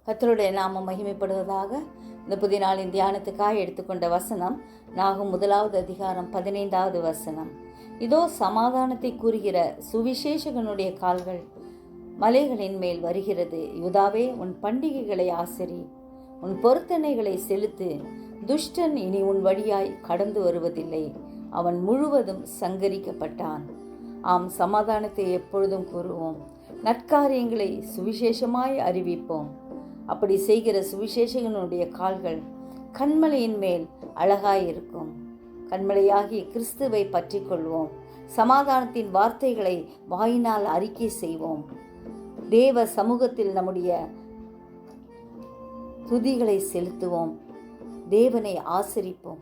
கர்த்தருடைய நாமம் மகிமைப்படுவதாக. இந்த புதிய நாளின் தியானத்துக்காக எடுத்துக்கொண்ட வசனம் நாகும் 1 வசனம். இதோ சமாதானத்தை கூறுகிற சுவிசேஷகனுடைய கால்கள் மலைகளின் மேல் வருகிறது. யூதாவே, உன் பண்டிகைகளை ஆசரி, உன் பொருத்தனைகளை செலுத்து. துஷ்டன் இனி உன் வழியாய் கடந்து வருவதில்லை, அவன் முழுவதும் சங்கரிக்கப்பட்டான். ஆம், சமாதானத்தை எப்பொழுதும் கூறுவோம், நற்காரியங்களை சுவிசேஷமாய் அறிவிப்போம். அப்படி செய்கிற சுவிசேஷகனுடைய கால்கள் கண்மலையின் மேல் அழகாயிருக்கும். கண்மலையாகிய கிறிஸ்துவை பற்றி கொள்வோம். சமாதானத்தின் வார்த்தைகளை வாயினால் அறிக்கை செய்வோம். தேவ சமூகத்தில் நம்முடைய துதிகளை செலுத்துவோம். தேவனை ஆசரிப்போம்.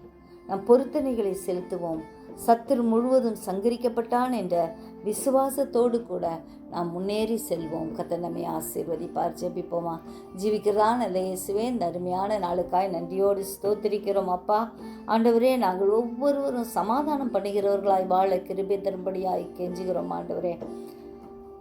நம் பொருத்தனைகளை செலுத்துவோம். சத்துரு முழுவதும் சங்கரிக்கப்பட்டான் என்ற விசுவாசத்தோடு கூட நாம் முன்னேறி செல்வோம். கர்த்தர் நம்மை ஆசீர்வதிப்பார். ஜெபிப்போமா. ஜீவிக்கிறதான் நல்ல இயேசுவே, இந்த அருமையான நாளுக்காய் நன்றியோடு ஸ்தோத்திரிக்கிறோம். அப்பா ஆண்டவரே, நாங்கள் ஒவ்வொருவரும் சமாதானம் பண்ணுகிறவர்களாய் வாழ கிருபை தரும்படியாய் கெஞ்சுகிறோம். ஆண்டவரே,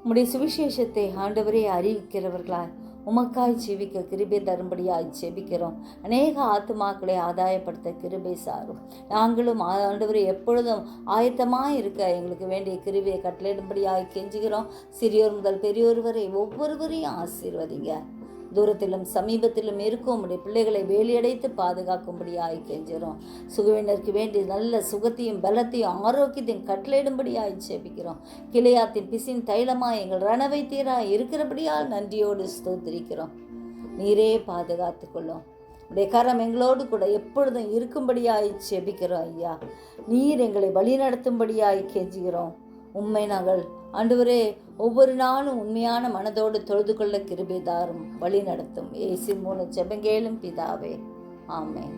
உம்முடைய சுவிசேஷத்தை ஆண்டவரே அறிவிக்கிறவர்களாய் உமக்காய் ஜீவிக்க கிருபை தரும்படியாய் ஜெபிக்கிறோம். அநேக ஆத்துமாக்களை ஆதாயப்படுத்த கிருபை சாரும். நாங்களும் ஆண்டவரை எப்பொழுதும் ஆயத்தமாக இருக்க எங்களுக்கு வேண்டிய கிருபையை கட்டளையிடும்படியாய் கெஞ்சுகிறோம். சிறியோர் முதல் பெரியோர் வரை ஒவ்வொருவரையும் ஆசீர்வதிங்க. தூரத்திலும் சமீபத்திலும் இருக்கும் உடைய பிள்ளைகளை வேலியடைத்து பாதுகாக்கும்படியாய் கெஞ்சுகிறோம். சுகவினருக்கு வேண்டிய நல்ல சுகத்தையும் பலத்தையும் ஆரோக்கியத்தையும் கட்டளையிடும்படியாய் ஜெபிக்கிறோம். கிளையாத்தின் பிசின் தைலமாய் எங்கள் ரணவை தீராய் இருக்கிறபடியால் நன்றியோடு ஸ்தோத்திரிக்கிறோம். நீரே பாதுகாத்து கொள்ளும். உடைய கரம் எங்களோடு கூட எப்பொழுதும் இருக்கும்படியாய் ஜெபிக்கிறோம். ஐயா, நீர் எங்களை வழிநடத்தும்படியாய் கெஞ்சுகிறோம். உண்மை நாங்கள் ஆண்டவரே ஒவ்வொரு நாளும் உண்மையான மனதோடு தொழுது கொள்ள கிருபை தாரும், வழி நடத்தும். இயேசு மூலம் ஜெபங்கேளும் பிதாவே, ஆமென்.